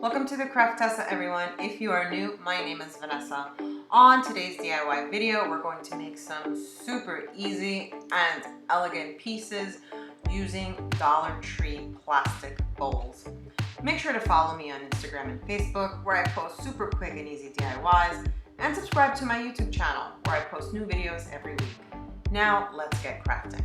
Welcome to the Craftessa, everyone. If you are new, my name is Vanessa. On today's DIY video, we're going to make some super easy and elegant pieces using Dollar Tree plastic bowls. Make sure to follow me on Instagram and Facebook, where I post super quick and easy DIYs, and subscribe to my YouTube channel, where I post new videos every week. Now, let's get crafting.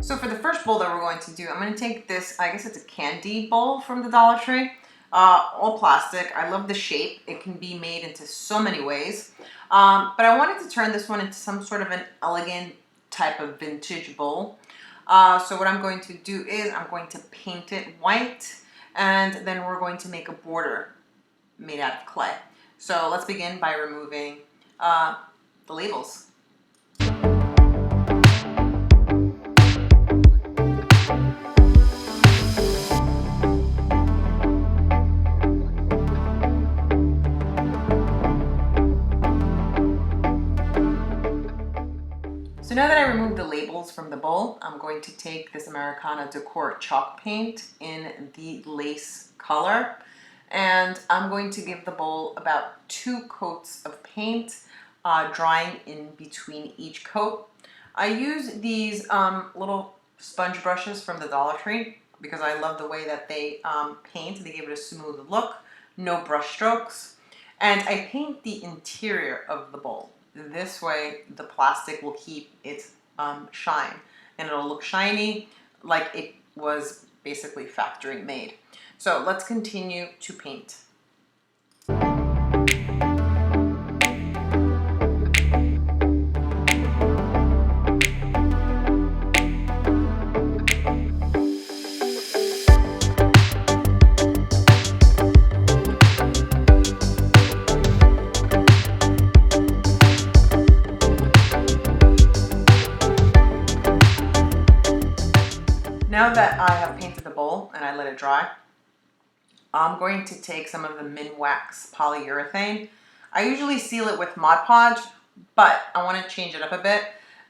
So for the first bowl that we're going to do, I'm going to take this, I guess it's a candy bowl from the Dollar Tree. All plastic. I love the shape. It can be made into so many ways. But I wanted to turn this one into some sort of an elegant type of vintage bowl. So what I'm going to do is I'm going to paint it white, and then we're going to make a border made out of clay. So let's begin by removing the labels. So now that I removed the labels from the bowl, I'm going to take this Americana Decor chalk paint in the lace color, and I'm going to give the bowl about 2 coats of paint, drying in between each coat. I use these little sponge brushes from the Dollar Tree because I love the way that they paint. They give it a smooth look, no brush strokes, and I paint the interior of the bowl. This way, the plastic will keep its shine, and it'll look shiny like it was basically factory made. So let's continue to paint. Now that I have painted the bowl and I let it dry, I'm going to take some of the Minwax polyurethane. I usually seal it with Mod Podge, but I want to change it up a bit,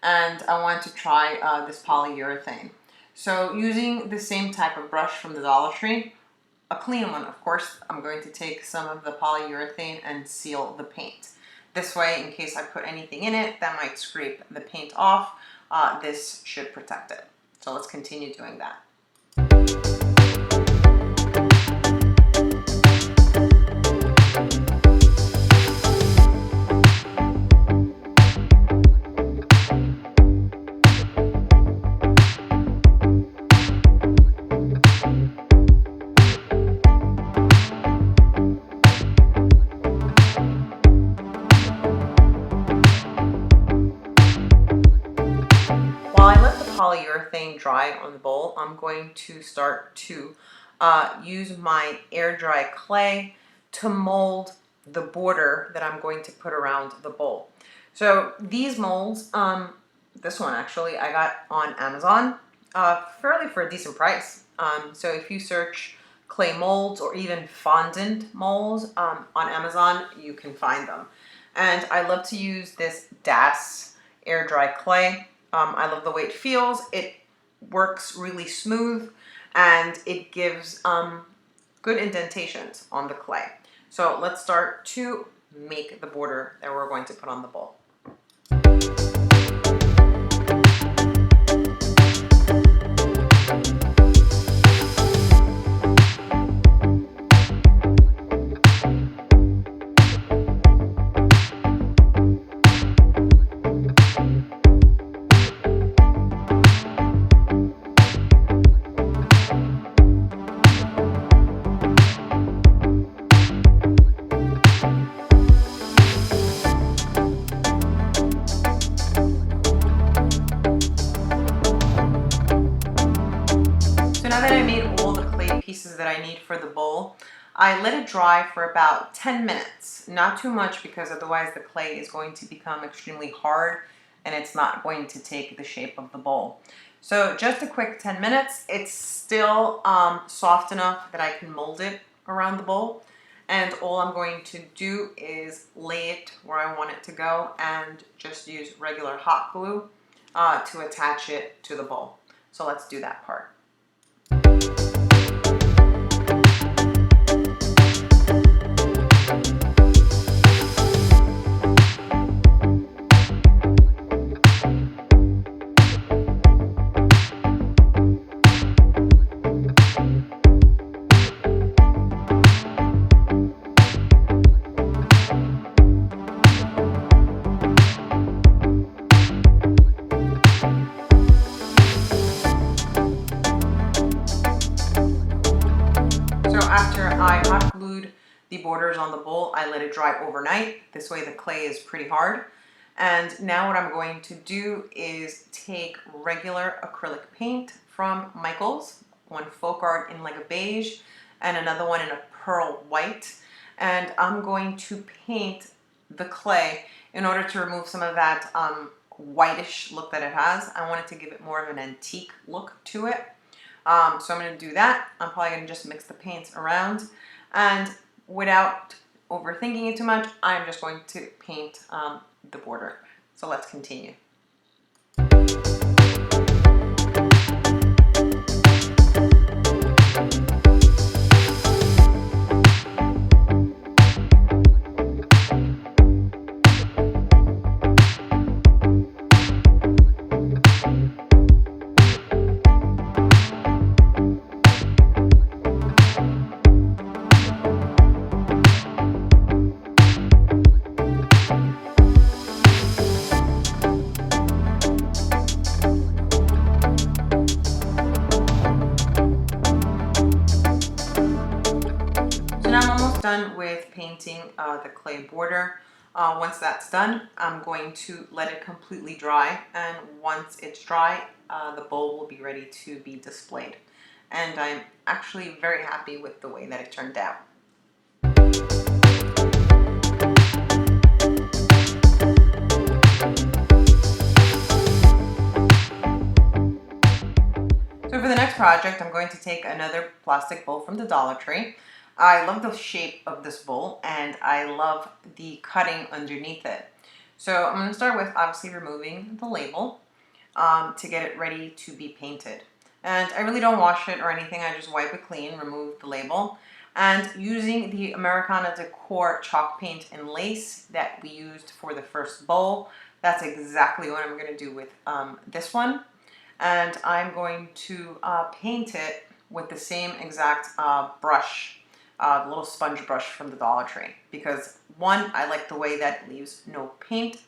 and I want to try this polyurethane. So using the same type of brush from the Dollar Tree, a clean one of course, I'm going to take some of the polyurethane and seal the paint. This way, in case I put anything in it that might scrape the paint off, this should protect it. So let's continue doing that. Polyurethane dry on the bowl, I'm going to start to use my air dry clay to mold the border that I'm going to put around the bowl. So these molds, this one actually I got on Amazon fairly for a decent price. So if you search clay molds or even fondant molds on Amazon, you can find them. And I love to use this DAS air dry clay. I love the way it feels. It works really smooth, and it gives good indentations on the clay. So let's start to make the border that we're going to put on the bowl. Now that I made all the clay pieces that I need for the bowl, I let it dry for about 10 minutes. Not too much, because otherwise the clay is going to become extremely hard and it's not going to take the shape of the bowl. So just a quick 10 minutes. It's still soft enough that I can mold it around the bowl. And all I'm going to do is lay it where I want it to go and just use regular hot glue to attach it to the bowl. So let's do that part. after I hot glued the borders on the bowl, I let it dry overnight. This way the clay is pretty hard. And now what I'm going to do is take regular acrylic paint from Michael's, one folk art in like a beige and another one in a pearl white. And I'm going to paint the clay in order to remove some of that whitish look that it has. I wanted to give it more of an antique look to it. So I'm going to do that. I'm probably going to just mix the paints around, and without overthinking it too much, I'm just going to paint the border. So let's continue. Now I'm almost done with painting the clay border. Once that's done, I'm going to let it completely dry, and once it's dry, the bowl will be ready to be displayed. And I'm actually very happy with the way that it turned out. So for the next project, I'm going to take another plastic bowl from the Dollar Tree. I love the shape of this bowl, and I love the cutting underneath it. So I'm going to start with obviously removing the label to get it ready to be painted. And I really don't wash it or anything. I just wipe it clean, remove the label. And using the Americana Decor chalk paint and lace that we used for the first bowl, that's exactly what I'm going to do with this one. And I'm going to paint it with the same exact brush, the little sponge brush from the Dollar Tree, because one, I like the way that it leaves no paint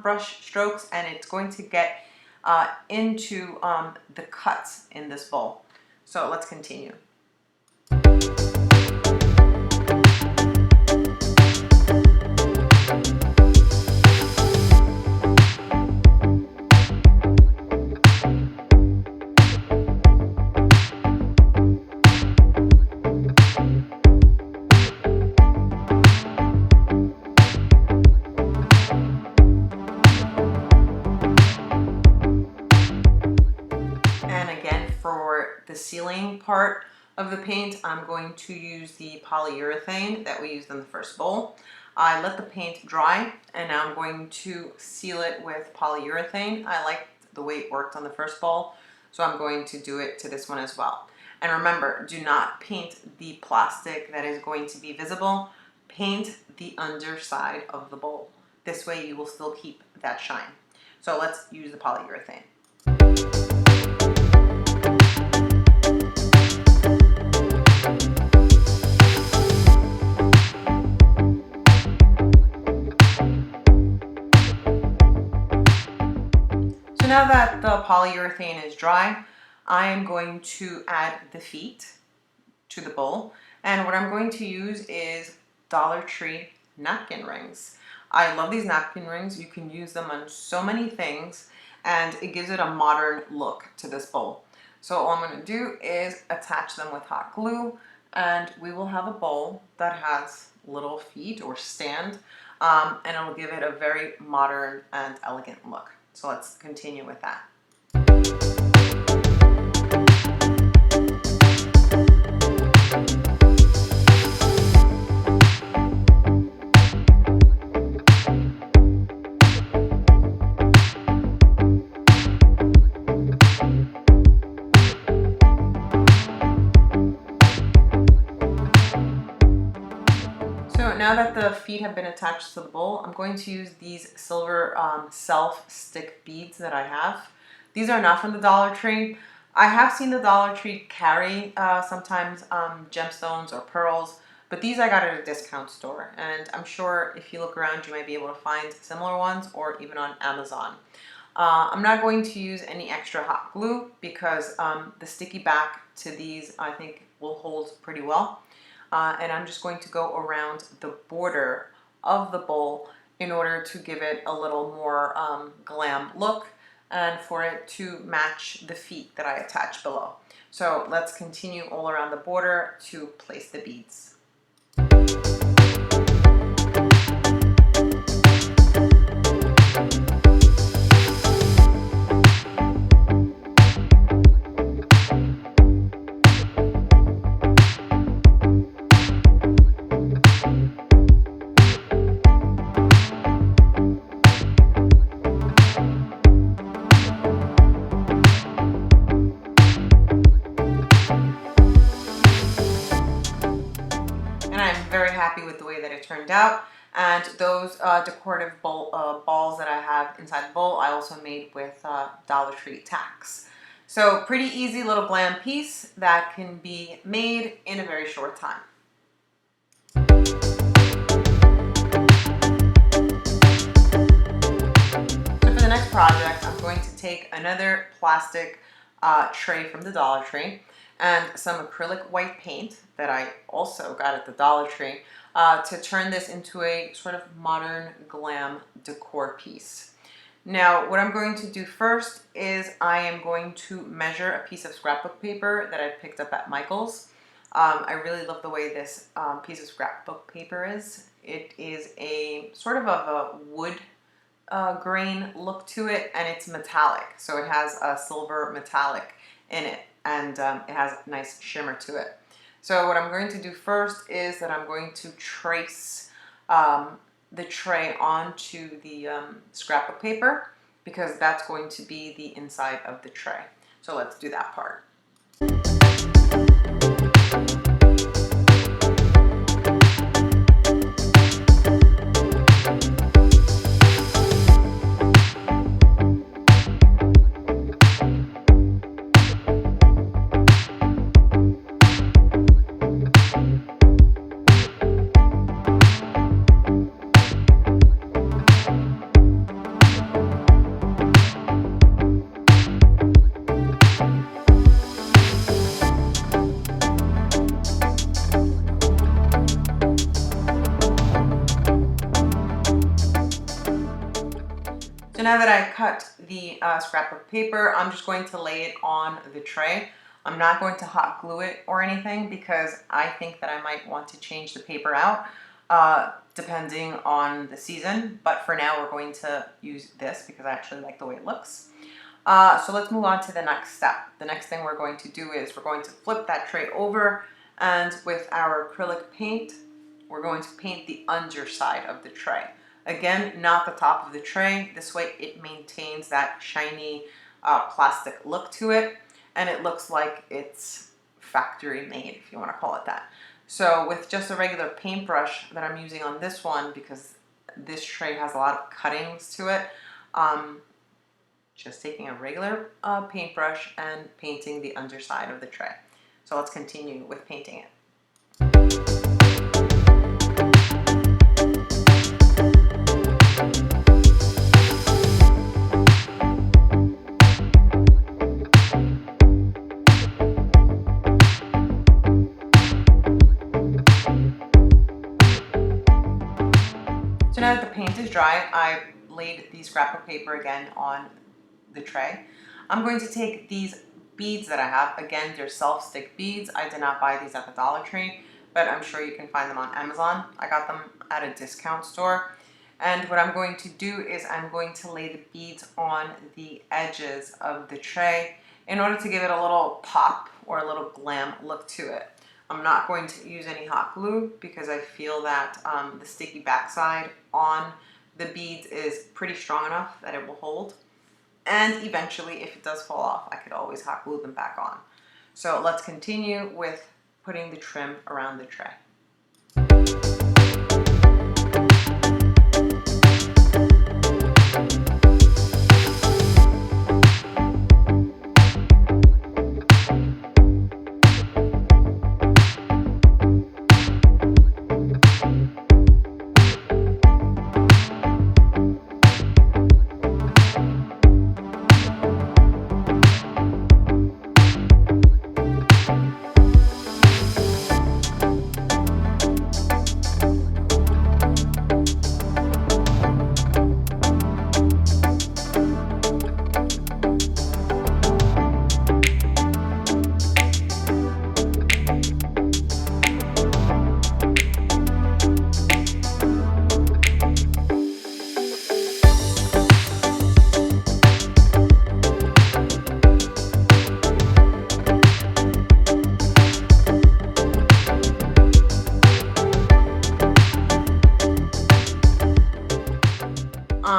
brush strokes, and it's going to get into the cuts in this bowl. So let's continue. The sealing part of the paint, I'm going to use the polyurethane that we used in the first bowl. I let the paint dry, and now I'm going to seal it with polyurethane. I liked the way it worked on the first bowl, so I'm going to do it to this one as well. And remember, do not paint the plastic that is going to be visible. Paint the underside of the bowl. This way you will still keep that shine. So let's use the polyurethane. So now that the polyurethane is dry, I am going to add the feet to the bowl. And what I'm going to use is Dollar Tree napkin rings. I love these napkin rings. You can use them on so many things, and it gives it a modern look to this bowl. So all I'm going to do is attach them with hot glue, and we will have a bowl that has little feet or stand, and it'll give it a very modern and elegant look. So let's continue with that. So now that the feet have been attached to the bowl, I'm going to use these silver self-stick beads that I have. These are not from the Dollar Tree. I have seen the Dollar Tree carry sometimes gemstones or pearls, but these I got at a discount store, and I'm sure if you look around you might be able to find similar ones, or even on Amazon. I'm not going to use any extra hot glue because the sticky back to these I think will hold pretty well. and I'm just going to go around the border of the bowl in order to give it a little more glam look and for it to match the feet that I attach below. So let's continue all around the border to place the beads. And I'm very happy with the way that it turned out. And those decorative balls that I have inside the bowl, I also made with Dollar Tree tacks. So pretty easy little glam piece that can be made in a very short time. So for the next project, I'm going to take another plastic tray from the Dollar Tree and some acrylic white paint that I also got at the Dollar Tree to turn this into a sort of modern glam decor piece. Now, what I'm going to do first is I am going to measure a piece of scrapbook paper that I picked up at Michael's. I really love the way this piece of scrapbook paper is. It is a sort of a wood grain look to it, and it's metallic. So it has a silver metallic in it, and it has a nice shimmer to it. So what I'm going to do first is that I'm going to trace the tray onto the scrapbook paper, because that's going to be the inside of the tray. So let's do that part. So now that I cut the scrapbook paper, I'm just going to lay it on the tray. I'm not going to hot glue it or anything because I think that I might want to change the paper out depending on the season. But for now, we're going to use this because I actually like the way it looks. So let's move on to the next step. The next thing we're going to do is we're going to flip that tray over, and with our acrylic paint, we're going to paint the underside of the tray. Again, not the top of the tray. This way it maintains that shiny plastic look to it, and it looks like it's factory made, if you want to call it that. So with just a regular paintbrush that I'm using on this one, because this tray has a lot of cuttings to it, just taking a regular paintbrush and painting the underside of the tray. So let's continue with painting it. So now that the paint is dry, I laid the scrapbook paper again on the tray. I'm going to take these beads that I have. Again, they're self-stick beads. I did not buy these at the Dollar Tree, but I'm sure you can find them on Amazon. I got them at a discount store. And what I'm going to do is I'm going to lay the beads on the edges of the tray in order to give it a little pop or a little glam look to it. I'm not going to use any hot glue because I feel that the sticky backside on the beads is pretty strong enough that it will hold. And eventually, if it does fall off, I could always hot glue them back on. So let's continue with putting the trim around the tray.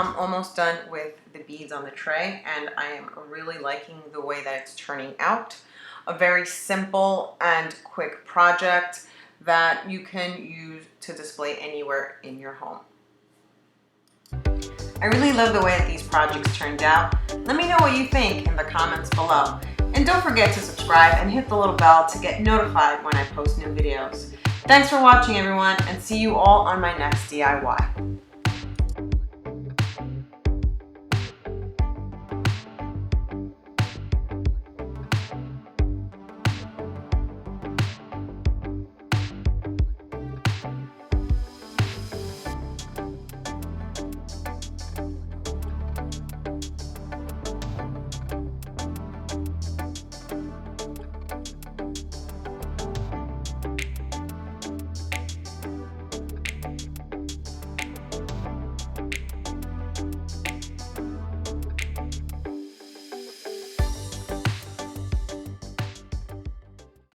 I'm almost done with the beads on the tray, and I am really liking the way that it's turning out. A very simple and quick project that you can use to display anywhere in your home. I really love the way that these projects turned out. Let me know what you think in the comments below. And don't forget to subscribe and hit the little bell to get notified when I post new videos. Thanks for watching, everyone, and see you all on my next DIY.